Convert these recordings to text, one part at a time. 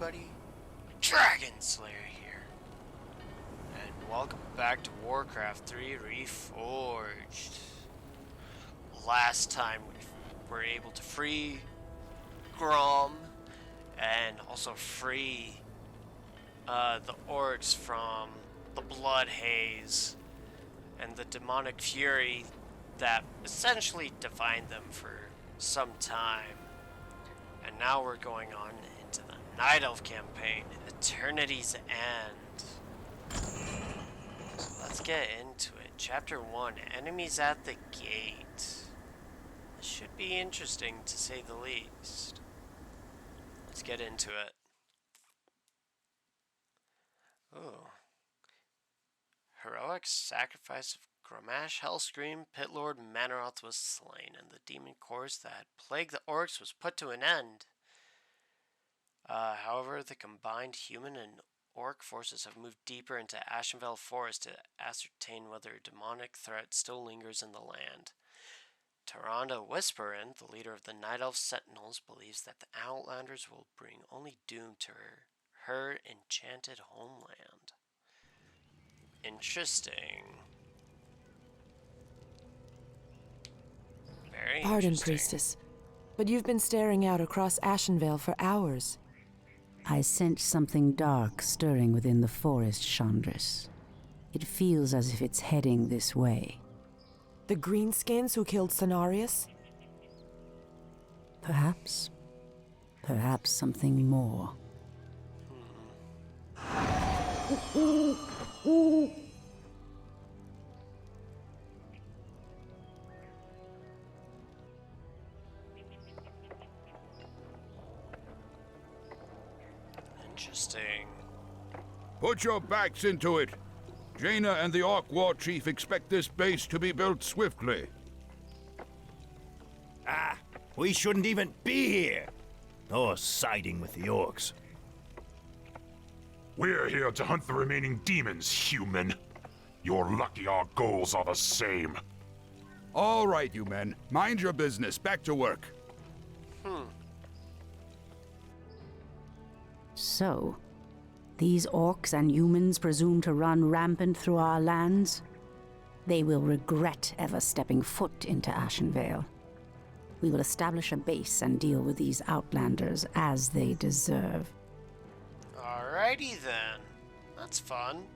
everybody, Dragon Slayer here, and welcome back to Warcraft III Reforged. Last time we were able to free Grom, and also free the orcs from the Blood Haze, and the demonic fury that essentially defined them for some time. And now we're going on into the Night Elf campaign, Eternity's End. So let's get into it. Chapter 1, Enemies at the Gate. This should be interesting to say the least. Let's get into it. Ooh. Heroic sacrifice of Grommash Hellscream, Pitlord Manaroth was slain, and the demon course that had plagued the orcs was put to an end. However, the combined human and orc forces have moved deeper into Ashenvale Forest to ascertain whether a demonic threat still lingers in the land. Tyrande Whisperin, the leader of the Night Elf Sentinels, believes that the Outlanders will bring only doom to her enchanted homeland. Interesting. Very Pardon, interesting. Priestess, but you've been staring out across Ashenvale for hours. I sense something dark stirring within the forest, Chandris. It feels as if it's heading this way. The greenskins who killed Cenarius? Perhaps. Perhaps something more. Interesting. Put your backs into it. Jaina and the Orc War Chief expect this base to be built swiftly. We shouldn't even be here, or siding with the orcs. We're here to hunt the remaining demons, human. You're lucky our goals are the same. All right, you men. Mind your business. Back to work. So, these orcs and humans presume to run rampant through our lands? They will regret ever stepping foot into Ashenvale. We will establish a base and deal with these Outlanders as they deserve. Alrighty then. That's fun.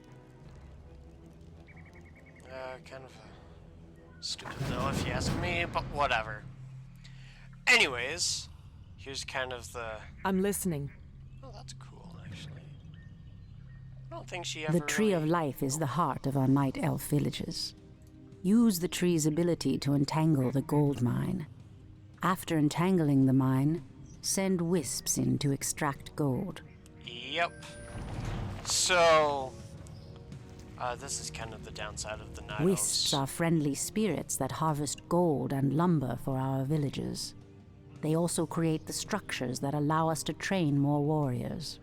Kind of stupid though, if you ask me, but whatever. Anyways, here's kind of the... I'm listening. Oh, that's cool, actually. I don't think she ever The Tree of really... Life is the heart of our Night Elf villages. Use the tree's ability to entangle the gold mine. After entangling the mine, send wisps in to extract gold. Yep. So... this is kind of the downside of the Night Wisps Elves. are friendly spirits that harvest gold and lumber for our villages. They also create the structures that allow us to train more warriors.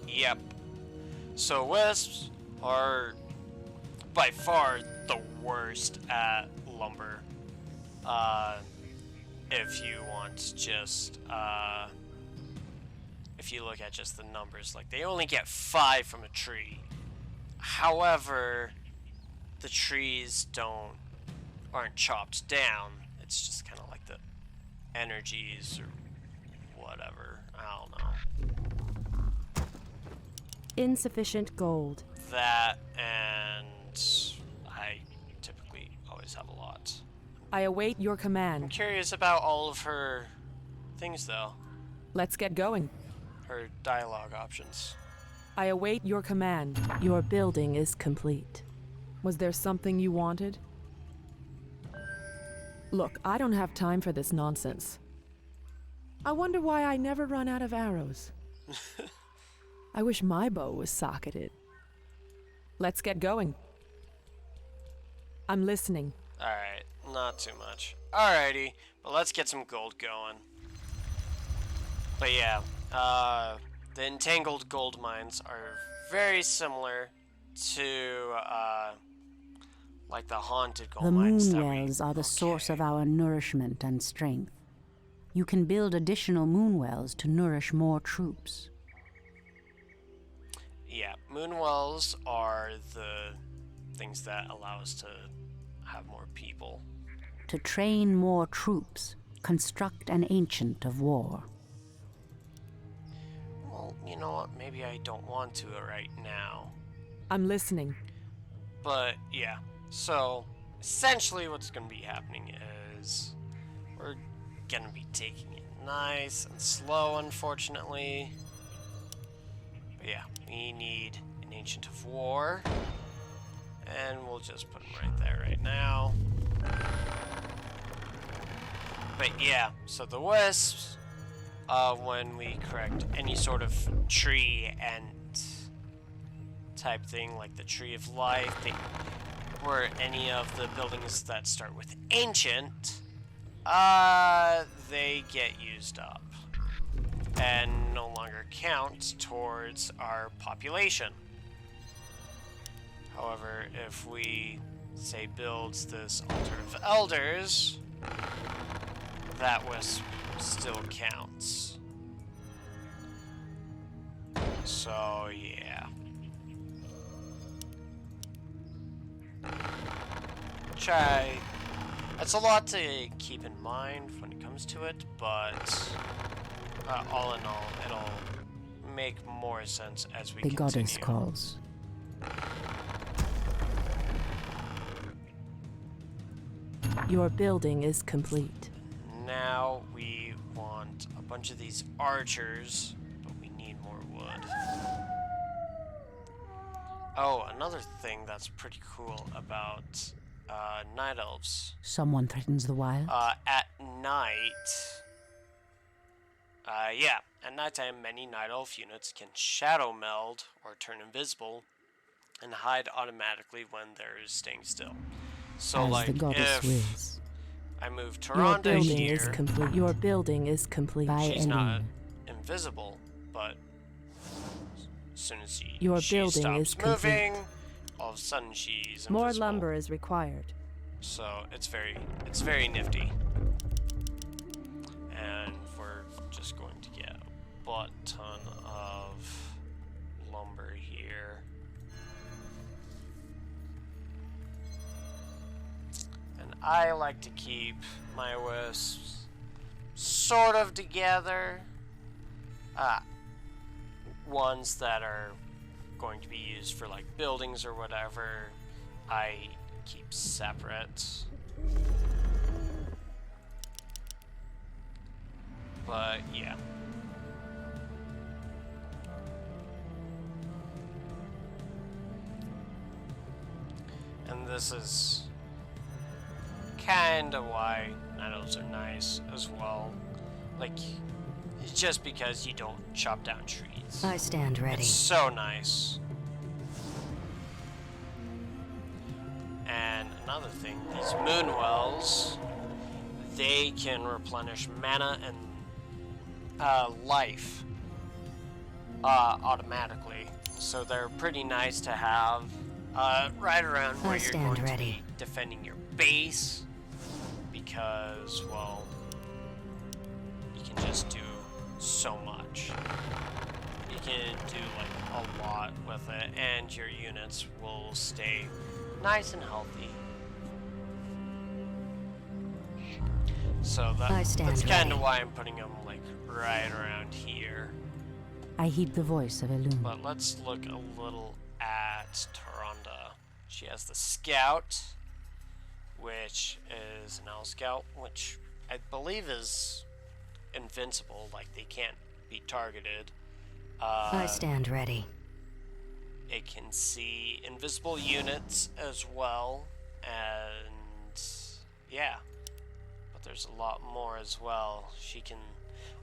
Yep. So wisps are by far the worst at lumber. If you want just, if you look at just the numbers, like they only get 5 from a tree. However, the trees aren't chopped down. It's just kind of like the energies or whatever. I don't know. Insufficient gold. That, and I typically always have a lot. I await your I'm command. curious about all of her things though. Let's get going. Her dialogue options. I await your command. Your building is complete. Was there something you wanted? Look, I don't have time for this nonsense. I wonder why I never run out of arrows. I wish my bow was socketed. Let's get going. I'm listening. Alright, not too much. Alrighty, but let's get some gold going. But yeah, the entangled gold mines are very similar to, like the haunted gold The mines moon that we... wells are the source of our nourishment and strength. You can build additional moonwells to nourish more troops. Yeah, moonwells are the things that allow us to have more people. To train more troops, construct an ancient of war. Well, you know what? Maybe I don't want to right now. I'm listening. But yeah, so essentially what's going to be happening is we're going to be taking it nice and slow, unfortunately. But yeah, we need an Ancient of War. And we'll just put him right there right now. But yeah, so the wisps, when we correct any sort of tree and type thing, like the Tree of Life, or any of the buildings that start with ancient, they get used up and no longer count towards our population. However, if we, say, builds this Altar of Elders, that wisp still counts. So, yeah. Try. That's a lot to keep in mind when it comes to it, but all in all, it'll make more sense as we continue. The goddess calls. Your building is complete. Now we want a bunch of these archers, but we need more wood. Oh, another thing that's pretty cool about Night Elves. Someone threatens the wild? At night... yeah, at nighttime, many Night Elf units can shadow meld or turn invisible and hide automatically when they're staying still. So, As like, the goddess if wills. I move Your Taronda building here, is complete. Your building is complete. By she's not Elune. invisible, but as soon as she Your she building stops is complete. moving, all of a sudden she's More invisible. lumber is required. So it's very nifty. And we're just going to get a butt ton of lumber here. And I like to keep my wisps sort of together. Ones that are going to be used for like buildings or whatever, I keep separate. But yeah. And this is kinda why Night Elves are nice as well. Like, it's just because you don't chop down trees. I stand ready. It's so nice. And another thing, these moonwells, they can replenish mana and life automatically. So they're pretty nice to have right around where you're stand going ready. to be defending your base. Because, well, you can just do so much. You can do like a lot with it, and your units will stay nice and healthy. So that's kind of why I'm putting them like right around here. I heed the voice of Elune. But let's look a little at Taronda. She has the Scout, which is an Owl Scout, which I believe is invincible, like they can't be targeted. I stand ready. It can see invisible units as well, and yeah, but there's a lot more as well. She can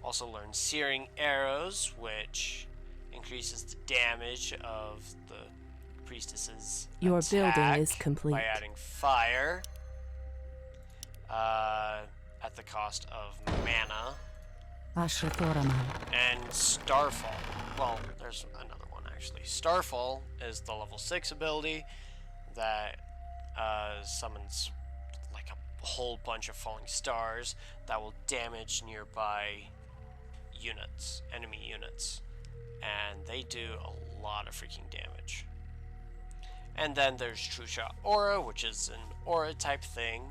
also learn Searing Arrows, which increases the damage of the priestess's Your attack building is complete. by adding fire at the cost of mana. Asher Thoraman. And Starfall. Well, there's another one actually. Starfall is the level 6 ability that summons like a whole bunch of falling stars that will damage nearby units, enemy units. And they do a lot of freaking damage. And then there's True Shot Aura, which is an aura type thing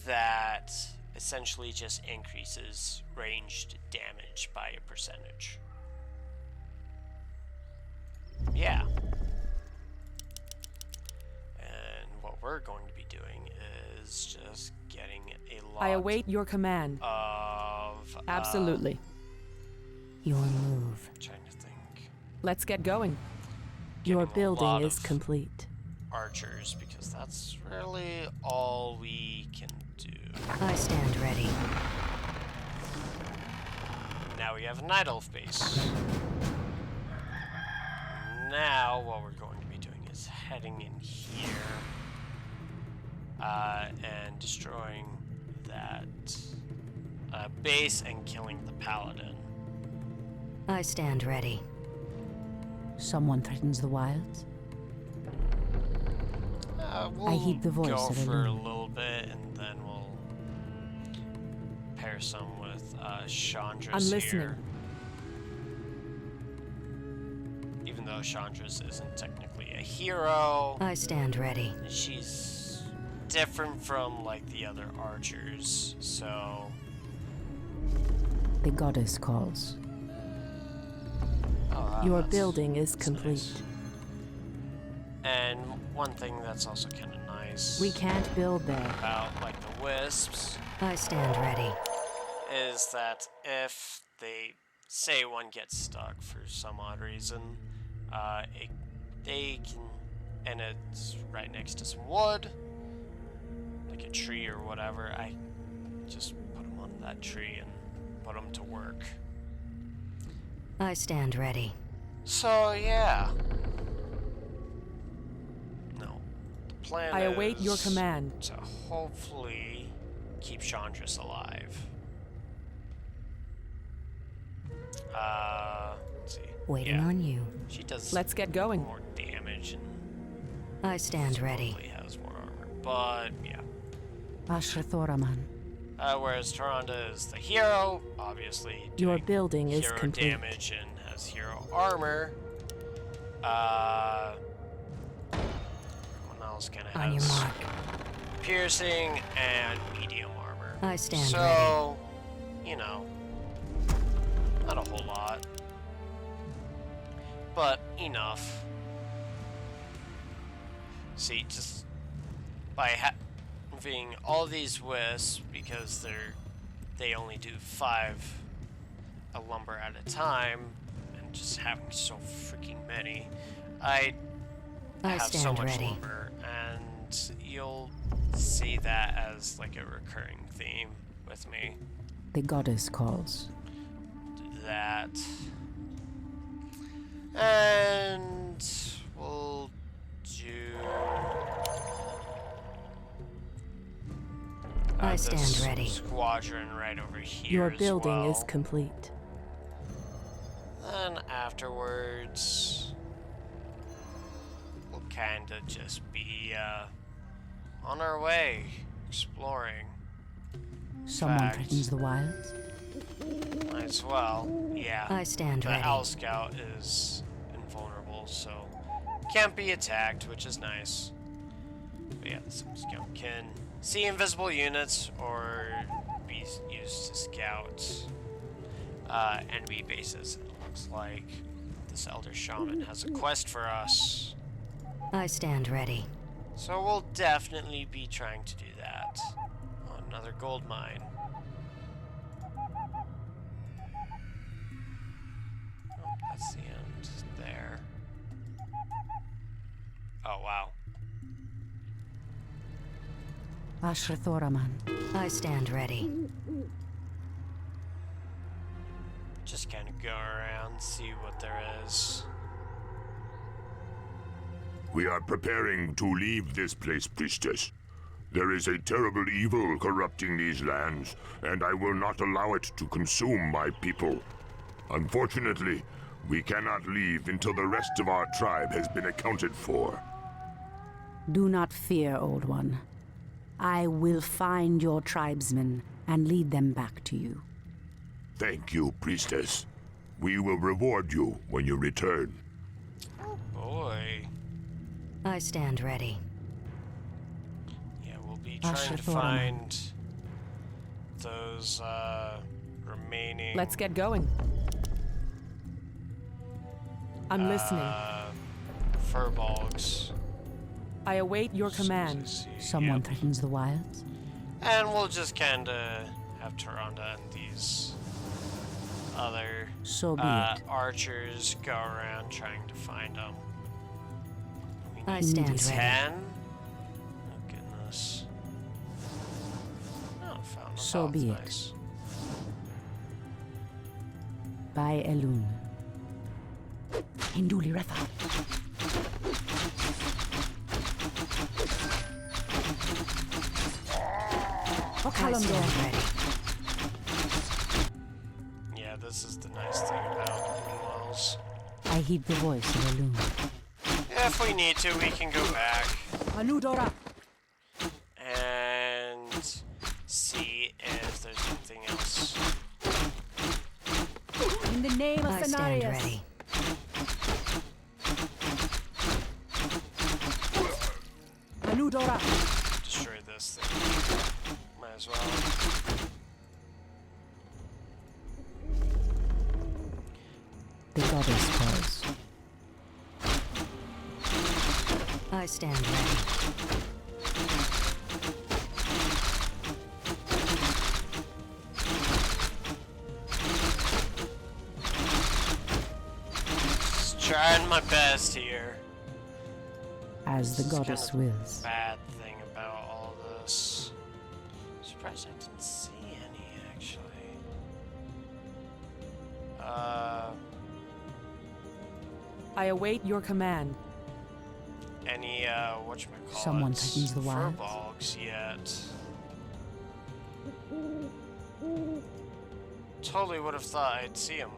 that essentially just increases ranged damage by a percentage. Yeah. And what we're going to be doing is just getting a lot I await your command. of... Absolutely. Your move. Trying to think. Let's get going. Getting Your a building lot is of complete. archers, because that's really all we can do. I stand ready. Now we have a Night Elf base. Now what we're going to be doing is heading in here and destroying that base and killing the paladin. I stand ready. Someone threatens the wilds? We'll I heed the voice go of for a Elune. little bit, and then we'll pair some with Chandra's I'm listening. here. Even though Chandra's isn't technically a hero, I stand ready. she's different from like the other archers, so The goddess calls. Your that's- building is that's complete. nice. And one thing that's also kind of nice We can't build there. about like the wisps I stand ready. is that if they say one gets stuck for some odd reason, they can, and it's right next to some wood, like a tree or whatever. I just put them on that tree and put them to work. I stand ready. So yeah. No, the plan I await your is command. to hopefully keep Chandra's alive. Let's see. Waiting Yeah, on you. she does Let's get going. more damage and I stand ready. probably has more armor, but yeah. Ashrathoraman. Whereas Taronda is the hero, obviously Your doing building is hero complete. damage and has hero armor. Everyone else kind of On your has mark. piercing and medium armor. I stand So, you know, not a whole lot, but enough. See, just by having all these wisps, because they only do 5 a lumber at a time, and just having so freaking many, I I have so stand much ready. lumber, and you'll see that as like a recurring theme with me. The goddess calls. That, and we'll do. I this stand ready. Squadron right over here. Your as building is well. complete. Then afterwards, we'll kind of just be on our way, exploring. Someone Fact. threatens the wilds? Might as well, yeah. I stand The ready. Owl Scout is invulnerable, so can't be attacked, which is nice. But yeah, the Owl Scout can see invisible units or be used to scout enemy bases. It looks like this Elder Shaman has a quest for us, I stand ready. so we'll definitely be trying to do that on another gold mine. Oh, that's the end there. Oh, wow. Ashrathoraman. I stand ready. Just kind of go around, see what there is. We are preparing to leave this place, priestess. There is a terrible evil corrupting these lands, and I will not allow it to consume my people. Unfortunately, we cannot leave until the rest of our tribe has been accounted for. Do not fear, Old One. I will find your tribesmen and lead them back to you. Thank you, priestess. We will reward you when you return. Oh boy. I stand ready. Yeah, we'll be trying to find those remaining. Let's get going. I'm listening. Furbolgs. I await your command. Someone Yep. threatens the wilds. And we'll just kinda have Tyrande and these other So be it. archers go around trying to find them. I stand ready. 10? Oh goodness. Oh, found the So be it. pathways. By Elun. Hinduli Retha. I stand ready. Yeah, this is the nice thing about Wells. I heed the voice of Elun. If we need to, we can go back Anudora. and see if there's anything else. In the name of I stand Cenarius. ready. Anudora. Destroy this thing. Might as well. The goddess calls. I stand ready. Just trying my best here. As the This is goddess kind of wills. Bad thing about all this. Surprised I didn't see any actually. I await your command. Any whatchamacallit, Someone tightens the wires. furbolgs yet. Totally would have thought I'd see him.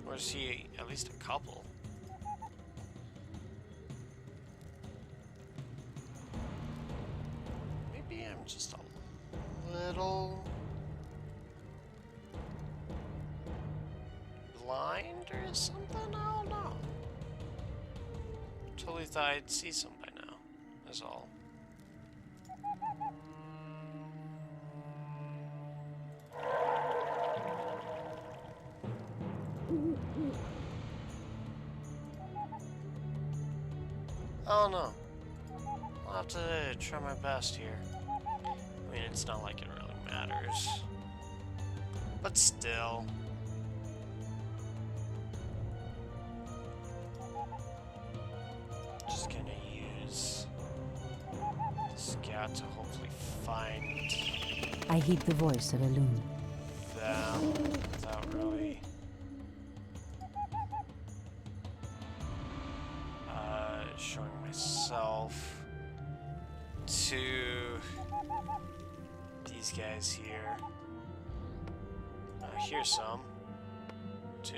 Or see at least a couple. Maybe I'm just a little blind or something? I don't know. Totally thought I'd see some by now, is all. I don't know. I'll have to try my best here. I mean, it's not like it really matters. But still. Just gonna use the scout to hopefully find I heed the voice of Elun. them without really showing myself to these guys here. Here's some. 2.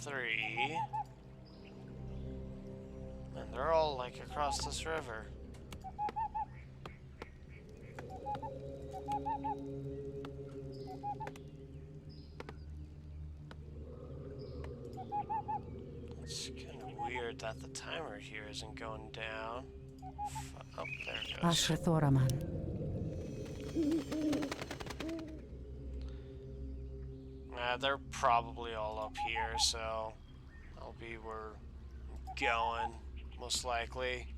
Three. And they're all like across this river. It's kind of weird that the timer here isn't going down. Oh, there it goes. Ashra Thoraman. They're probably all up here, so I'll be where I'm going, most likely.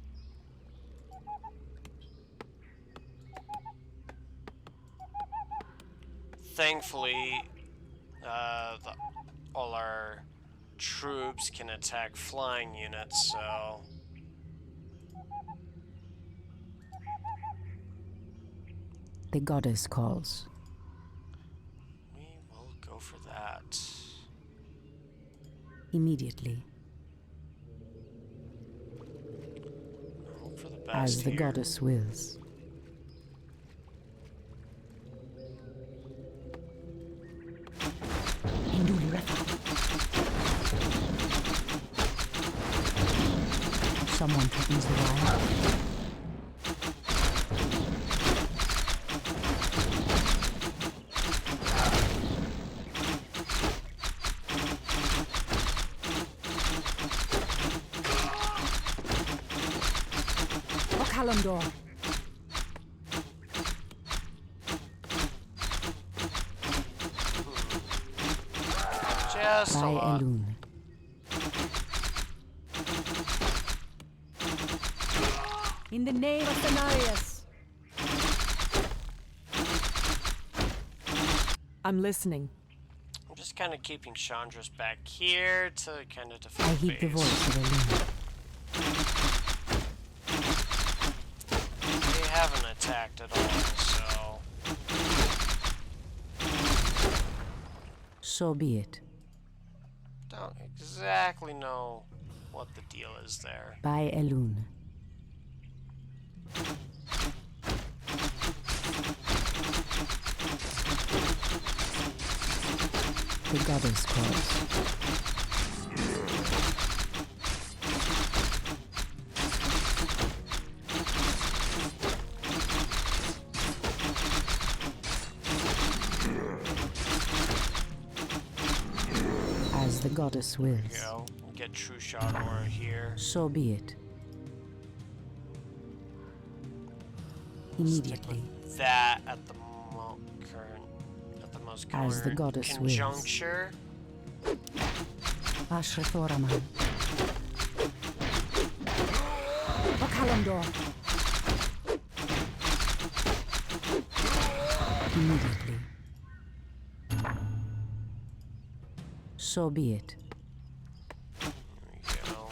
Thankfully, all our troops can attack flying units, so... The goddess calls. we will go for that. Immediately. best As the here. goddess wills. Someone threatens the wild. Kalandor. Just a By lot. Elune. In the name of Cenarius. I'm listening. I'm just kind of keeping Chandra's back here to kind of I defend heed the base. voice of Elune. They haven't attacked at all, so So be it. don't exactly know what the deal is there. By Elune. The goddess calls. As the goddess wills. Go. Get True Shot Aura here. So be it. Immediately. That at the most current As the goddess wills. conjuncture. Ashrathoraman. Okalandor. Immediately. So be it. There we go.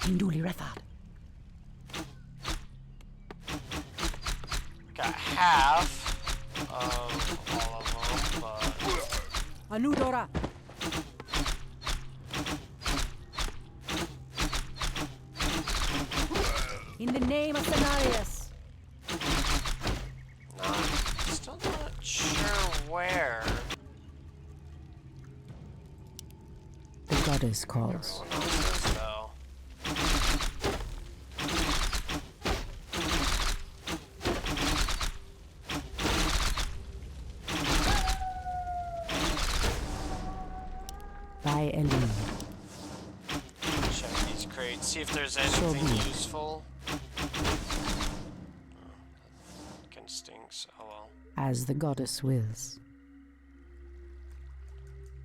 Hinduli Rethad. Got half of all of them, but Anudora. In the name of Cenarius. still not sure where. The goddess calls. Everyone else is, though. By Elune. Check these crates, see if there's So anything be it. useful. Kind of stinks. Oh well. As the goddess wills.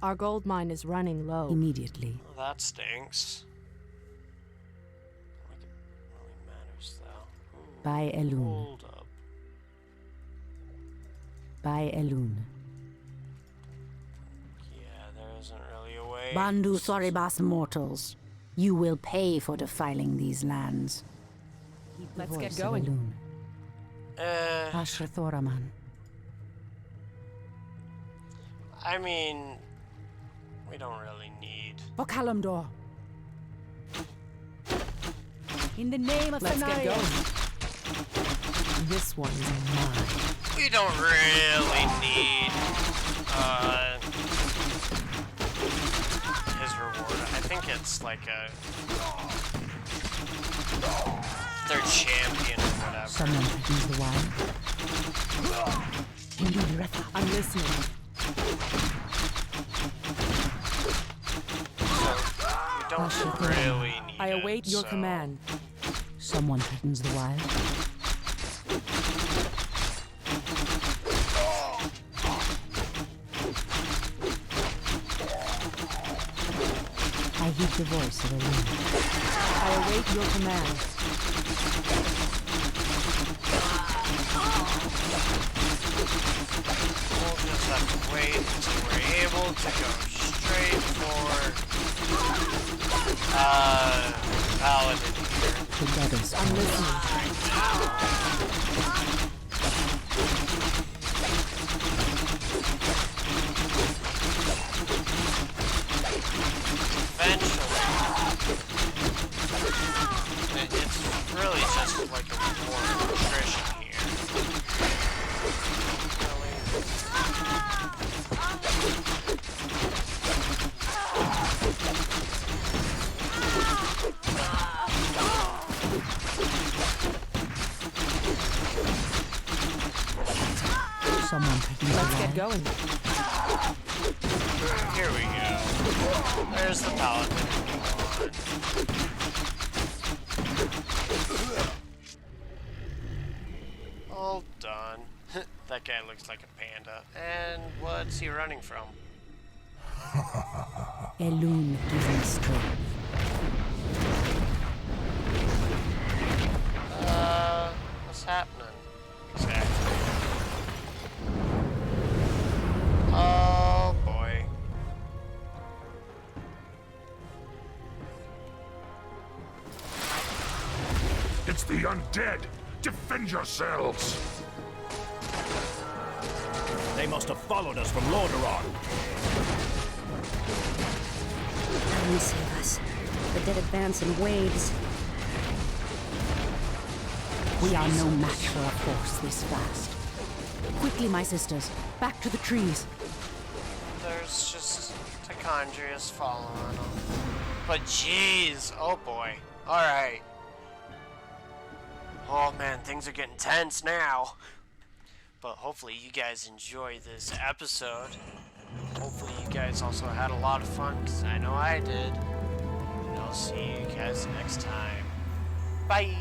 Our gold mine is running low. Immediately. Well, that stinks. Like it really matters though. Ooh, By Elune. hold up. By Elune. Yeah, there isn't really a way. Bandu Soribas mortals. You will pay for defiling these lands. The Let's get voice of going. Elune. Ashrathoraman. I mean, we don't really need. Okalamdor. In the name of Let's get Cenarius. going. This one's mine. We don't really need his reward. I think it's like their champion or whatever. Someone threatens the wild. Hinduli Rethad. I'm listening. So we don't really need I await it, your so- command. Someone threatens the wild. I heed the voice of Elune. I await your command. We'll just have to wait until we're able to go straight for Paladin here. The goddess I'm listening. Eventually, it's really Let's get going. Here we go. There's the paladin. All done. That guy looks like a panda. And what's he running from? Elune gives me strength. What's happening? Exactly. Oh boy. It's the undead! Defend yourselves! They must have followed us from Lordaeron. Please save us. The dead advance in waves. We are no match for a force this fast. Quickly, my sisters, back to the trees. There's just Tichondrius following him. But jeez, oh boy. Alright. Oh man, things are getting tense now. But hopefully you guys enjoy this episode. Hopefully you guys also had a lot of fun, because I know I did. And I'll see you guys next time. Bye!